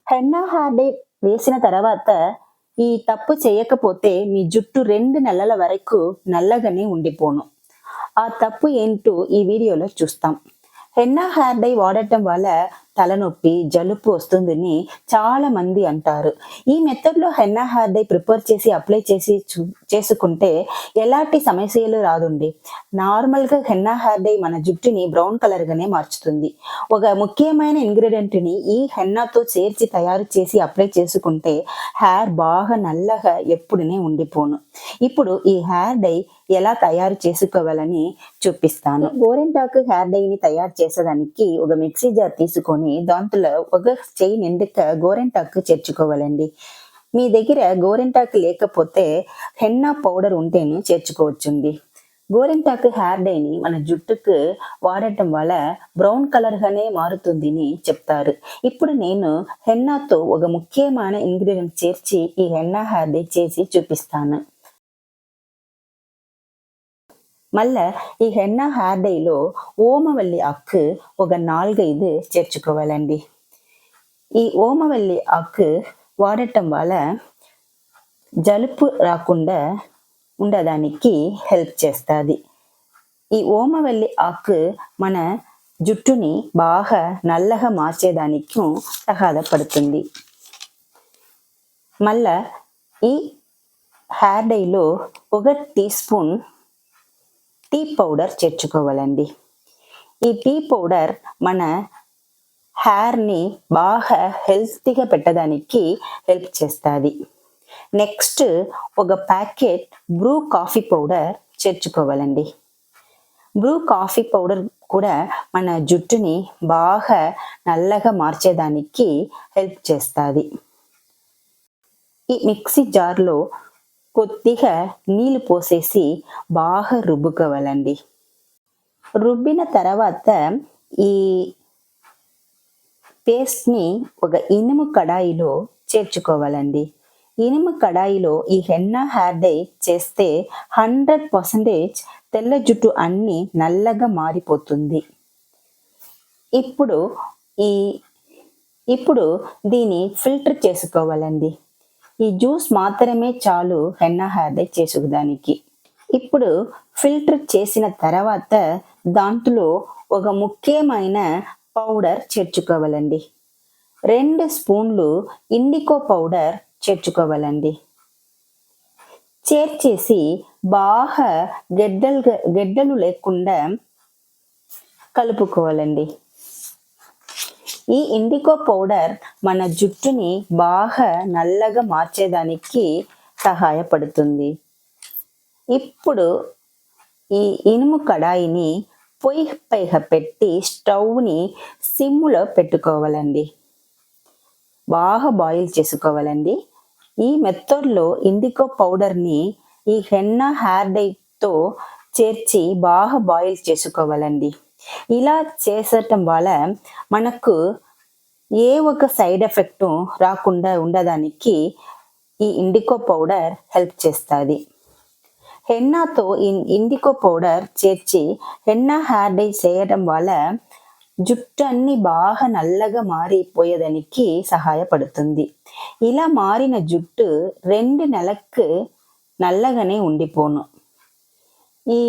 Henna hair dye వేసిన తర్వాత ఈ తప్పు చేయకపోతే మీ జుట్టు 2 నెలల వరకు నల్లగానే ఉండిపోను. ఆ తప్పు ఏంటో ఈ వీడియోలో చూస్తాం. హెన్నా హెయిర్ డై వాడటం వల్ల తలనొప్పి, జలుబు వస్తుందని చాలా మంది అంటారు. ఈ మెథడ్‌లో హెన్నా హెయిర్ డై ప్రిపేర్ చేసి అప్లై చేసి చేసుకుంటే ఎలాంటి సమస్యలు రాదండి. నార్మల్‌గా హెన్నా హెయిర్ డై మన జుట్టుని బ్రౌన్ కలర్‌గానే మార్చుతుంది. ఒక ముఖ్యమైన ఇంగ్రీడియెంట్‌ని ఈ హెన్నాతో చేర్చి తయారు చేసి అప్లై చేసుకుంటే హెయిర్ బాగా నల్లగా ఎప్పుడునే ఉండిపోను. ఇప్పుడు ఈ హెయిర్ డై ఎలా తయారు చేసుకోవాలని చూపిస్తాను. గోరింటాకు హెయిర్ డైని తయారు చేసేదానికి ఒక మిక్సీ జార్ తీసుకొని దాంట్లో ఒక చెయ్యి నిండుగా గోరింటాకు చేర్చుకోవాలండి. మీ దగ్గర గోరింటాకు లేకపోతే హెన్నా పౌడర్ ఉంటేనే చేర్చుకోవచ్చండి. గోరింటాకు హెయిర్ డైని మన జుట్టుకు వాడటం వల్ల బ్రౌన్ కలర్గానే మారుతుందని చెప్తారు. ఇప్పుడు నేను హెన్నాతో ఒక ముఖ్యమైన ఇంగ్రీడియంట్ చేర్చి ఈ హెన్నా హెయిర్ డై చేసి చూపిస్తాను. మళ్ళా ఈ హెన్నా హెయిర్ డైలో ఓమవల్లి ఆకు ఒక 4-5 చేర్చుకోవాలండి. ఈ ఓమవల్లి ఆకు వాడటం వల్ల జలుబు రాకుండా ఉండడానికి హెల్ప్ చేస్తుంది. ఈ ఓమవల్లి ఆకు మన జుట్టుని బాగా నల్లగా మార్చేదానికి సహాయపడుతుంది. మళ్ళా ఈ హెయిర్ డైలో 1 టీ స్పూన్ టీ పౌడర్ చేర్చుకోవాలండి. ఈ టీ పౌడర్ మన హెయిర్ని బాగా హెల్తీగా పెట్టడానికి హెల్ప్ చేస్తుంది. నెక్స్ట్ ఒక ప్యాకెట్ బ్రూ కాఫీ పౌడర్ చేర్చుకోవాలండి. బ్రూ కాఫీ పౌడర్ కూడా మన జుట్టుని బాగా నల్లగా మార్చేదానికి హెల్ప్ చేస్తుంది. ఈ మిక్సీ జార్లో కొద్దిగా నీళ్ళు పోసేసి బాగా రుబ్బుకోవాలండి. రుబ్బిన తర్వాత ఈ పేస్ట్ని ఒక ఇనుము కడాయిలో చేర్చుకోవాలండి. ఇనుము కడాయిలో ఈ హెన్నా హెయిర్ డై చేస్తే 100% తెల్ల జుట్టు అన్ని నల్లగా మారిపోతుంది. ఇప్పుడు దీన్ని ఫిల్టర్ చేసుకోవాలండి. ఈ జ్యూస్ మాత్రమే చాలు హెన్నా హెయిర్ డై చేసుకోవడానికి. ఇప్పుడు ఫిల్టర్ చేసిన తర్వాత దాంట్లో ఒక ముఖ్యమైన పౌడర్ చేర్చుకోవాలండి. 2 స్పూన్లు ఇండిగో పౌడర్ చేర్చుకోవాలండి. చేర్చేసి బాగా గెడ్డలు లేకుండా కలుపుకోవాలండి. ఈ ఇండిగో పౌడర్ మన జుట్టుని బాగా నల్లగా మార్చేదానికి సహాయపడుతుంది. ఇప్పుడు ఈ ఇనుము కడాయిని పొయ్యి పైన పెట్టి స్టవ్ని సిమ్లో పెట్టుకోవాలండి. బాగా బాయిల్ చేసుకోవాలండి. ఈ మెథడ్లో ఇండిగో పౌడర్ని ఈ హెన్నా హెయిర్ డైతో చేర్చి బాగా బాయిల్ చేసుకోవాలండి. ఇలా చేసటం వల్ల మనకు ఏ ఒక సైడ్ ఎఫెక్ట్ రాకుండా ఉండడానికి ఈ ఇండిగో పౌడర్ హెల్ప్ చేస్తుంది. హెన్నాతో ఇండిగో పౌడర్ చేర్చి హెన్నా హెయిర్ డై చేయడం వల్ల జుట్టు అన్ని బాగా నల్లగా మారిపోయేదానికి సహాయపడుతుంది. ఇలా మారిన జుట్టు 2 నెలలకు నల్లగానే ఉండిపోను. ఈ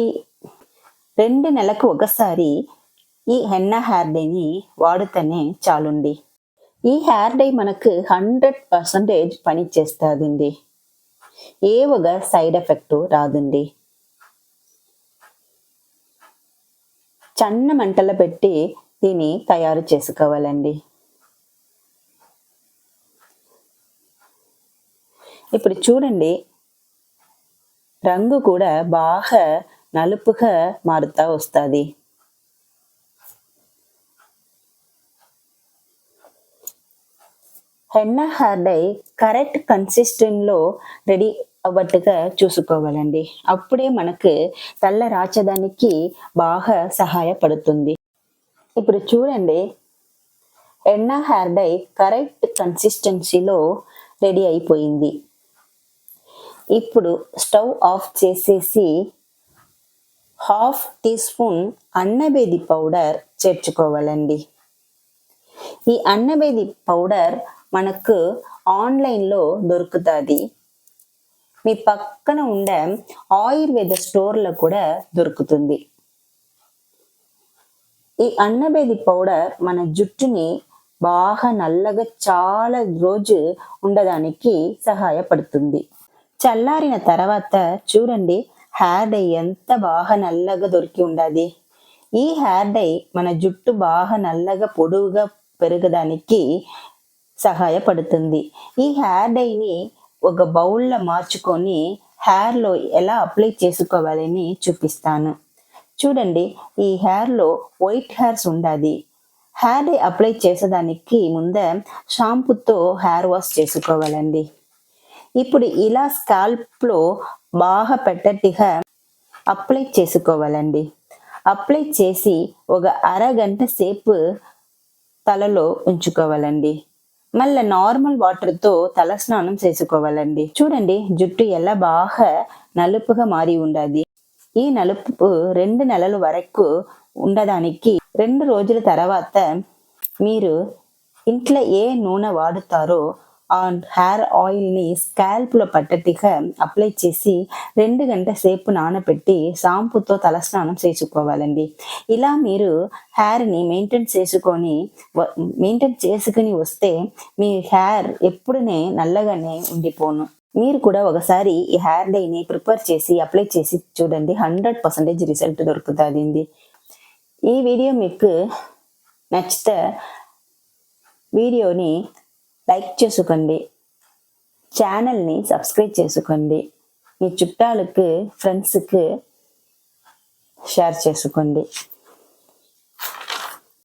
2 నెలలకు ఒకసారి ఈ హెన్నా హెయిర్ డైని వాడితేనే చాలుండి. ఈ హెయిర్ డై మనకు 100% పని చేస్తుందండి. ఏ ఒక సైడ్ ఎఫెక్ట్ రాదండి. చిన్న మంటలో పెట్టి దీన్ని తయారు చేసుకోవాలండి. ఇప్పుడు చూడండి, రంగు కూడా బాగా నలుపుగా మారుతా వస్తుంది. హెన్నా హెయిర్ డై కరెక్ట్ కన్సిస్టెన్సీలో రెడీ అవ్వట్టుగా చూసుకోవాలండి. అప్పుడే మనకు తెల్ల రాచడానికి బాగా సహాయపడుతుంది. ఇప్పుడు చూడండి, హెన్నా హెయిర్ డై కరెక్ట్ కన్సిస్టెన్సీలో రెడీ అయిపోయింది. ఇప్పుడు స్టవ్ ఆఫ్ చేసేసి 1/2 టీ స్పూన్ అన్నబేది పౌడర్ చేర్చుకోవాలండి. ఈ అన్నబేది పౌడర్ మనకు ఆన్లైన్లో దొరుకుతుంది. మీ పక్కన ఉండే ఆయుర్వేద స్టోర్లో కూడా దొరుకుతుంది. ఈ అన్నబేది పౌడర్ మన జుట్టుని బాగా నల్లగా చాలా రోజు ఉండడానికి సహాయపడుతుంది. చల్లారిన తర్వాత చూడండి హెయిర్ డై ఎంత బాగా నల్లగా దొరికి ఉండాది. ఈ హెయిర్ డై మన జుట్టు బాగా నల్లగా పొడవుగా పెరగడానికి సహాయపడుతుంది. ఈ హెయిర్ డైని ఒక బౌల్లో మార్చుకొని హెయిర్లో ఎలా అప్లై చేసుకోవాలని చూపిస్తాను. చూడండి ఈ హెయిర్లో వైట్ హెయిర్స్ ఉండాది. హెయిర్ డై అప్లై చేసేదానికి ముందే షాంపూతో హెయిర్ వాష్ చేసుకోవాలండి. ఇప్పుడు ఇలా స్కాల్ప్లో బాగా పెట్టట్టుగా అప్లై చేసుకోవాలండి. అప్లై చేసి ఒక అరగంట సేపు తలలో ఉంచుకోవాలండి. మళ్ళీ నార్మల్ వాటర్తో తల స్నానం చేసుకోవాలండి. చూడండి జుట్టు ఎలా బాగా నలుపుగా మారి ఉండాది. ఈ నలుపు 2 నెలల వరకు ఉండడానికి 2 రోజుల తర్వాత మీరు ఇంట్లో ఏ నూనె వాడుతారో ఆ హెయిర్ ఆయిల్ని స్కాల్ప్లో పట్టట్టుగా అప్లై చేసి 2 గంటల సేపు నానబెట్టి షాంపూతో తలస్నానం చేసుకోవాలండి. ఇలా మీరు హెయిర్ని మెయింటైన్ చేసుకుని వస్తే మీ హెయిర్ ఎప్పుడునే నల్లగానే ఉండిపోను. మీరు కూడా ఒకసారి ఈ హెయిర్ డైని ప్రిపేర్ చేసి అప్లై చేసి చూడండి, 100% రిజల్ట్ దొరుకుతుంది. ఈ వీడియో మీకు నచ్చితే వీడియోని లైక్ చేసుకోండి, ఛానల్ని సబ్స్క్రైబ్ చేసుకోండి, మీ చుట్టాలకు ఫ్రెండ్స్కి షేర్ చేసుకోండి.